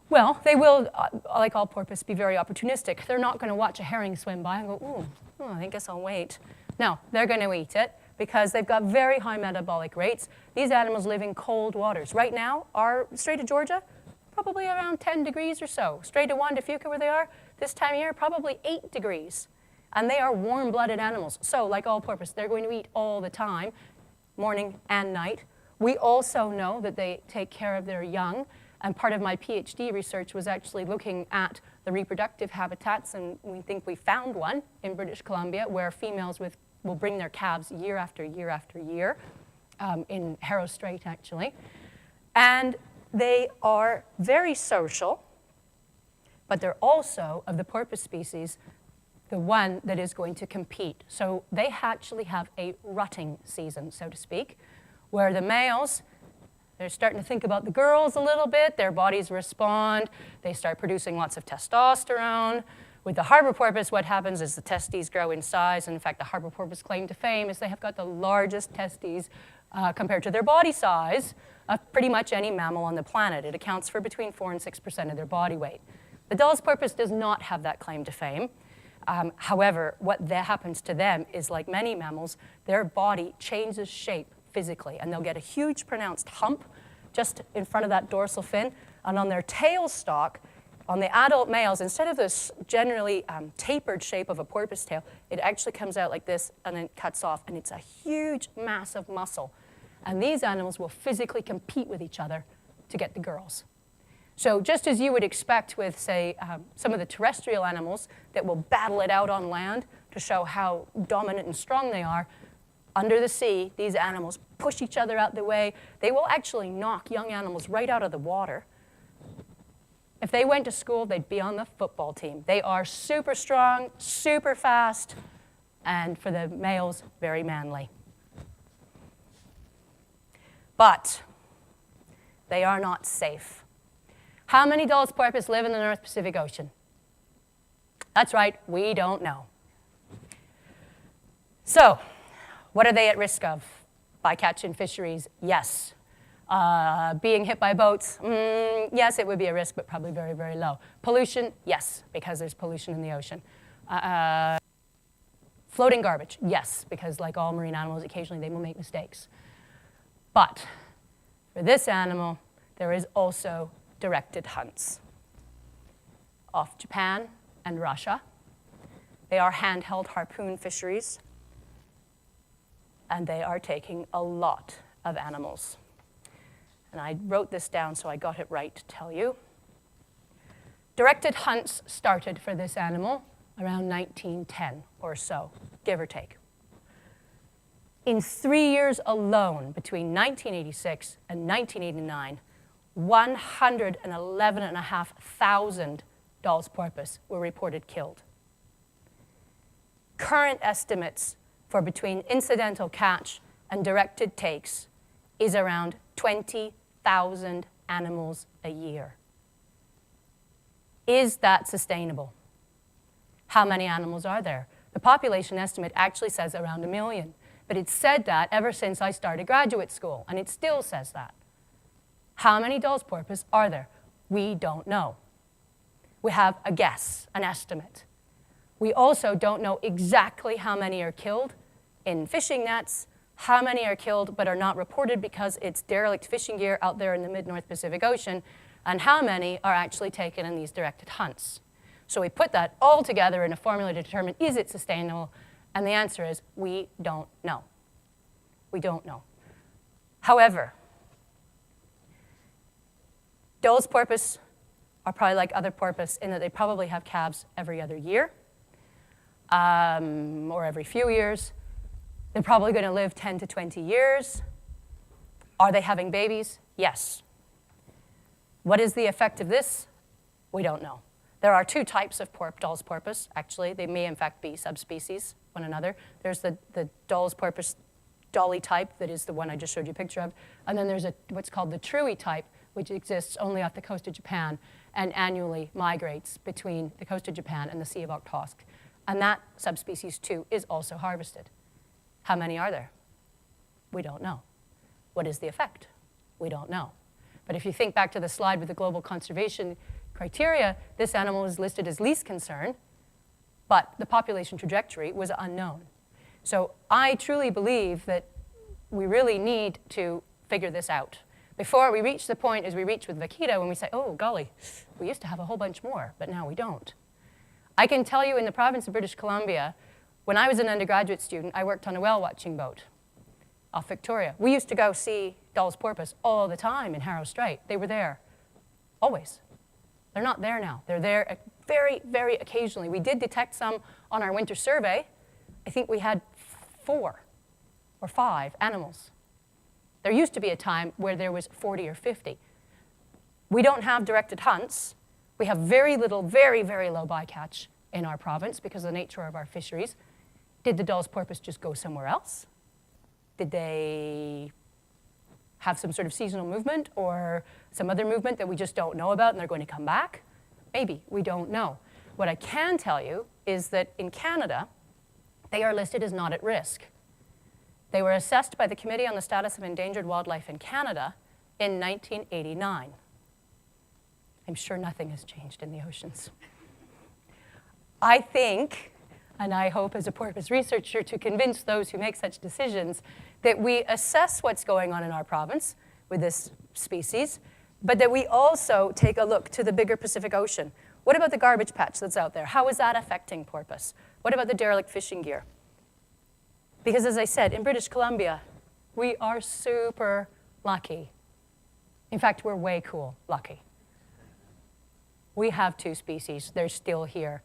Well, they will, like all porpoise, be very opportunistic. They're not going to watch a herring swim by and go, ooh, I guess I'll wait. No, they're going to eat it because they've got very high metabolic rates. These animals live in cold waters. Right now, our Strait of Georgia, probably around 10 degrees or so. Strait of Juan de Fuca, where they are, this time of year, probably 8 degrees. And they are warm-blooded animals. So, like all porpoise, they're going to eat all the time, morning and night. We also know that they take care of their young. And part of my PhD research was actually looking at the reproductive habitats, and we think we found one in British Columbia where females will bring their calves year after year after year, in Harrow Strait actually. And they are very social, but they're also, of the porpoise species, the one that is going to compete. So they actually have a rutting season, so to speak, where the males, they're starting to think about the girls a little bit. Their bodies respond. They start producing lots of testosterone. With the Harbour porpoise, what happens is the testes grow in size. And in fact, the Harbour porpoise claim to fame is they have got the largest testes compared to their body size of pretty much any mammal on the planet. It accounts for between 4 and 6% of their body weight. The Dolphins porpoise does not have that claim to fame. However, what happens to them is, like many mammals, their body changes shape physically, and they'll get a huge pronounced hump just in front of that dorsal fin, and on their tail stalk, On the adult males, instead of this generally tapered shape of a porpoise tail, it actually comes out like this and then cuts off, and it's a huge mass of muscle. And these animals will physically compete with each other to get the girls. So just as you would expect with, say, some of the terrestrial animals that will battle it out on land to show how dominant and strong they are, under the sea, these animals push each other out the way. They will actually knock young animals right out of the water. If they went to school, they'd be on the football team. They are super strong, super fast, and for the males, very manly. But they are not safe. How many Dall's porpoise live in the North Pacific Ocean? That's right, we don't know. So, what are they at risk of? Bycatch in fisheries, yes. Being hit by boats, yes, it would be a risk, but probably very, very low. Pollution, yes, because there's pollution in the ocean. Floating garbage, yes, because like all marine animals, occasionally they will make mistakes. But for this animal, there is also directed hunts off Japan and Russia. They are handheld harpoon fisheries, and they are taking a lot of animals. And I wrote this down so I got it right to tell you. Directed hunts started for this animal around 1910 or so, give or take. In 3 years alone, between 1986 and 1989, 111,500 Dall's porpoise were reported killed. Current estimates for between incidental catch and directed takes is around 20,000 animals a year. Is that sustainable? How many animals are there? The population estimate actually says around 1 million, but it's said that ever since I started graduate school, and it still says that. How many Dall's porpoise are there? We don't know. We have a guess, an estimate. We also don't know exactly how many are killed in fishing nets, how many are killed but are not reported because it's derelict fishing gear out there in the mid-North Pacific Ocean, and how many are actually taken in these directed hunts. So we put that all together in a formula to determine, is it sustainable? And the answer is, we don't know. We don't know. However, Dall's porpoise are probably like other porpoise in that they probably have calves every other year or every few years. They're probably going to live 10 to 20 years. Are they having babies? Yes. What is the effect of this? We don't know. There are two types of Dall's porpoise, actually. They may, in fact, be subspecies one another. There's the Dall's porpoise dolly type, that is the one I just showed you a picture of. And then there's what's called the truey type, which exists only off the coast of Japan and annually migrates between the coast of Japan and the Sea of Okhotsk. And that subspecies, too, is also harvested. How many are there? We don't know. What is the effect? We don't know. But if you think back to the slide with the global conservation criteria, this animal is listed as least concern, but the population trajectory was unknown. So I truly believe that we really need to figure this out before we reach the point as we reach with Vaquita when we say, oh, golly, we used to have a whole bunch more, but now we don't. I can tell you in the province of British Columbia, when I was an undergraduate student, I worked on a whale watching boat off Victoria. We used to go see Dall's porpoise all the time in Harrow Strait. They were there, always. They're not there now. They're there very, very occasionally. We did detect some on our winter survey. I think we had 4 or 5 animals. There used to be a time where there was 40 or 50. We don't have directed hunts. We have very little, very, very low bycatch in our province because of the nature of our fisheries. Did the Dall's porpoise just go somewhere else? Did they have some sort of seasonal movement or some other movement that we just don't know about and they're going to come back? Maybe, we don't know. What I can tell you is that in Canada, they are listed as not at risk. They were assessed by the Committee on the Status of Endangered Wildlife in Canada in 1989. I'm sure nothing has changed in the oceans. I think, and I hope as a porpoise researcher to convince those who make such decisions, that we assess what's going on in our province with this species, but that we also take a look to the bigger Pacific Ocean. What about the garbage patch that's out there? How is that affecting porpoise? What about the derelict fishing gear? Because as I said, in British Columbia, we are super lucky. In fact, we're way cool lucky. We have 2 species. They're still here.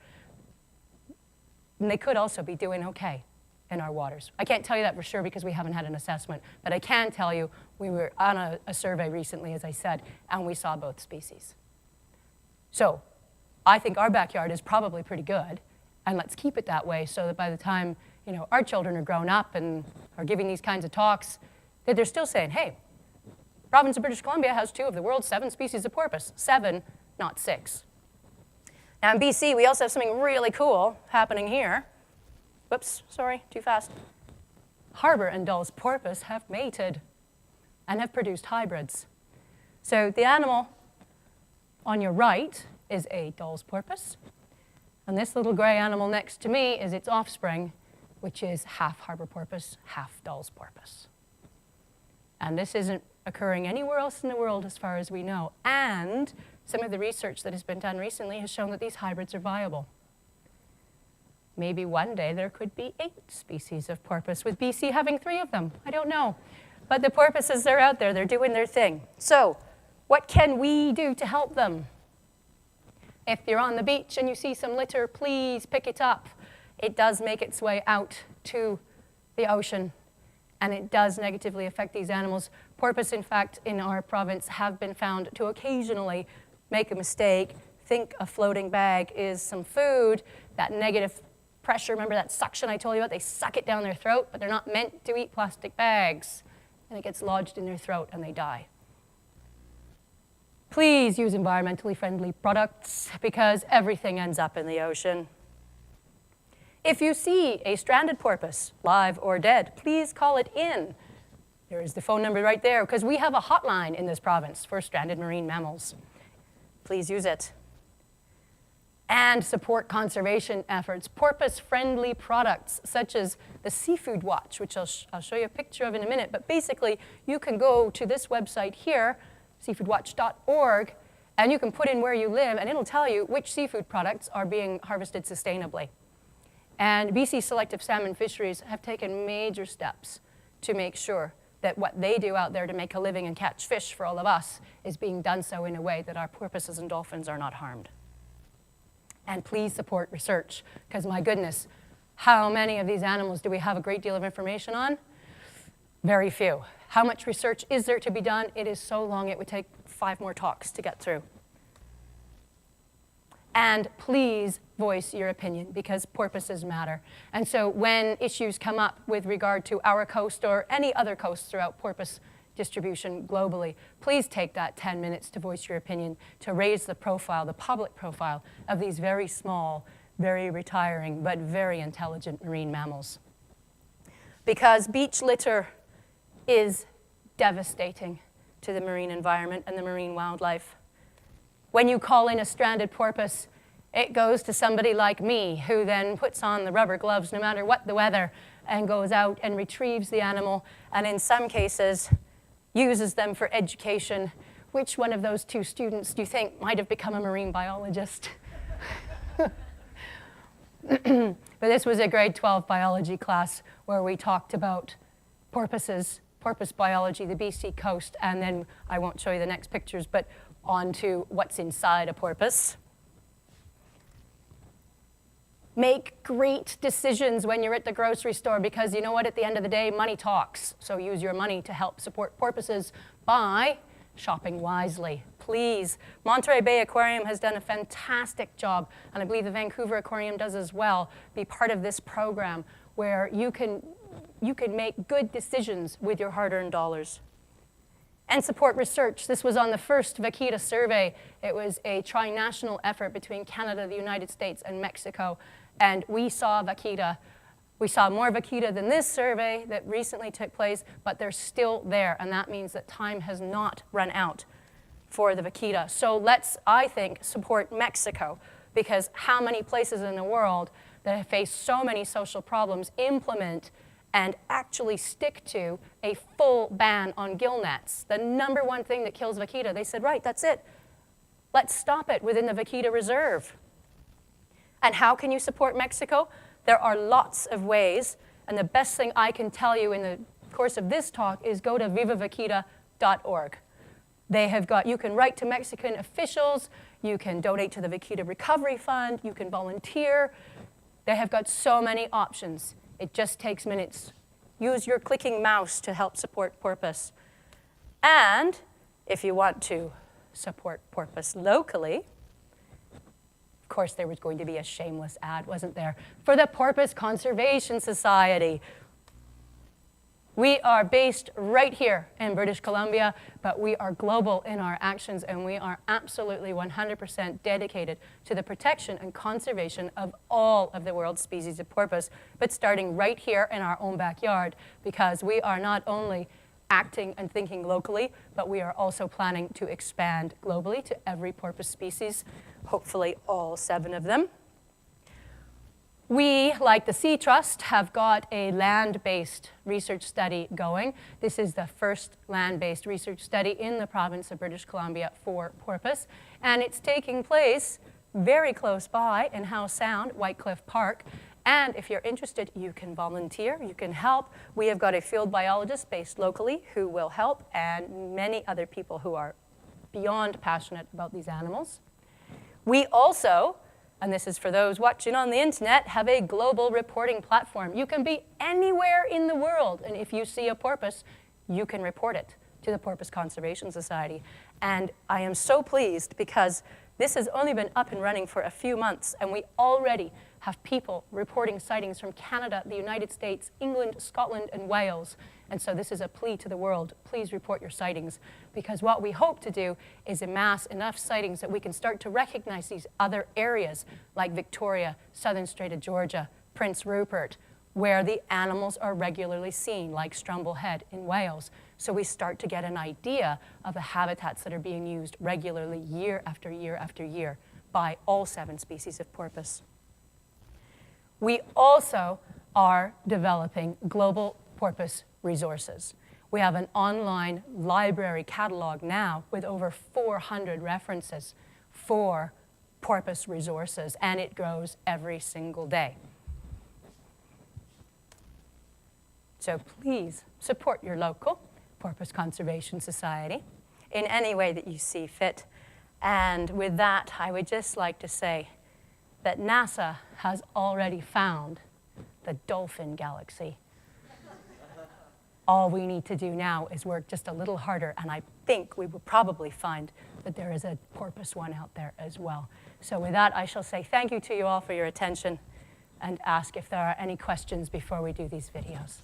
And they could also be doing okay in our waters. I can't tell you that for sure because we haven't had an assessment, but I can tell you we were on a survey recently, as I said, and we saw both species. So I think our backyard is probably pretty good, and let's keep it that way so that by the time our children are grown up and are giving these kinds of talks, that they're still saying, hey, province of British Columbia has 2 of the world's 7 species of porpoise. 7, not 6. Now in BC, we also have something really cool happening here. Whoops, sorry, too fast. Harbour and Dulles porpoise have mated and have produced hybrids. So the animal on your right is a Dulles porpoise. And this little gray animal next to me is its offspring, which is half Harbour porpoise, half Dulles porpoise. And this isn't occurring anywhere else in the world as far as we know. And some of the research that has been done recently has shown that these hybrids are viable. Maybe one day there could be 8 species of porpoise, with BC having 3 of them. I don't know. But the porpoises are out there. They're doing their thing. So what can we do to help them? If you're on the beach and you see some litter, please pick it up. It does make its way out to the ocean, and it does negatively affect these animals. Porpoise, in fact, in our province have been found to occasionally make a mistake, think a floating bag is some food, that negative pressure, remember that suction I told you about? They suck it down their throat, but they're not meant to eat plastic bags, and it gets lodged in their throat and they die. Please use environmentally friendly products because everything ends up in the ocean. If you see a stranded porpoise, live or dead, please call it in. There is the phone number right there, because we have a hotline in this province for stranded marine mammals. Please use it. And support conservation efforts. Porpoise-friendly products, such as the Seafood Watch, which I'll show you a picture of in a minute. But basically, you can go to this website here, seafoodwatch.org, and you can put in where you live, and it'll tell you which seafood products are being harvested sustainably. And BC Selective Salmon Fisheries have taken major steps to make sure that what they do out there to make a living and catch fish for all of us is being done so in a way that our porpoises and dolphins are not harmed. And please support research, because my goodness, how many of these animals do we have a great deal of information on? Very few. How much research is there to be done? It is so long it would take 5 more talks to get through. And please voice your opinion, because porpoises matter. And so when issues come up with regard to our coast or any other coast throughout porpoise distribution globally, please take that 10 minutes to voice your opinion, to raise the profile, the public profile of these very small, very retiring, but very intelligent marine mammals. Because beach litter is devastating to the marine environment and the marine wildlife. When you call in a stranded porpoise, it goes to somebody like me, who then puts on the rubber gloves no matter what the weather and goes out and retrieves the animal, and in some cases uses them for education. Which one of those 2 students do you think might have become a marine biologist? But this was a grade 12 biology class where we talked about porpoises, porpoise biology, the BC coast, and then I won't show you the next pictures, but on to what's inside a porpoise. Make great decisions when you're at the grocery store, because you know what, at the end of the day, money talks. So use your money to help support porpoises by shopping wisely, please. Monterey Bay Aquarium has done a fantastic job, and I believe the Vancouver Aquarium does as well. Be part of this program where you can make good decisions with your hard-earned dollars. And support research. This was on the first Vaquita survey. It was a tri-national effort between Canada, the United States, and Mexico. And we saw Vaquita. We saw more Vaquita than this survey that recently took place, but they're still there. And that means that time has not run out for the Vaquita. So let's, I think, support Mexico, because how many places in the world that have faced so many social problems implement and actually stick to a full ban on gill nets. The number one thing that kills Vaquita, they said, right, that's it. Let's stop it within the Vaquita Reserve. And how can you support Mexico? There are lots of ways, and the best thing I can tell you in the course of this talk is go to vivavaquita.org. They have got, you can write to Mexican officials, you can donate to the Vaquita Recovery Fund, you can volunteer. They have got so many options. It just takes minutes. Use your clicking mouse to help support porpoise. And if you want to support porpoise locally, of course there was going to be a shameless ad, wasn't there, for the Porpoise Conservation Society. We are based right here in British Columbia, but we are global in our actions, and we are absolutely 100% dedicated to the protection and conservation of all of the world's species of porpoise, but starting right here in our own backyard, because we are not only acting and thinking locally, but we are also planning to expand globally to every porpoise species, hopefully all 7 of them. We, like the Sea Trust, have got a land-based research study going. This is the first land-based research study in the province of British Columbia for porpoise, and it's taking place very close by in Howe Sound, White Cliff Park. And if you're interested, you can volunteer, you can help. We have got a field biologist based locally who will help, and many other people who are beyond passionate about these animals. We also, and this is for those watching on the internet, have a global reporting platform. You can be anywhere in the world, and if you see a porpoise, you can report it to the Porpoise Conservation Society. And I am so pleased because this has only been up and running for a few months, and we already have people reporting sightings from Canada, the United States, England, Scotland, and Wales. And so this is a plea to the world. Please report your sightings, because what we hope to do is amass enough sightings that we can start to recognize these other areas like Victoria, Southern Strait of Georgia, Prince Rupert, where the animals are regularly seen, like Strumble Head in Wales. So we start to get an idea of the habitats that are being used regularly year after year after year by all 7 species of porpoise. We also are developing global porpoise resources. We have an online library catalog now with over 400 references for porpoise resources, and it grows every single day. So please support your local Porpoise Conservation Society in any way that you see fit. And with that, I would just like to say that NASA has already found the dolphin galaxy. All we need to do now is work just a little harder, and I think we will probably find that there is a porpoise one out there as well. So with that, I shall say thank you to you all for your attention and ask if there are any questions before we do these videos.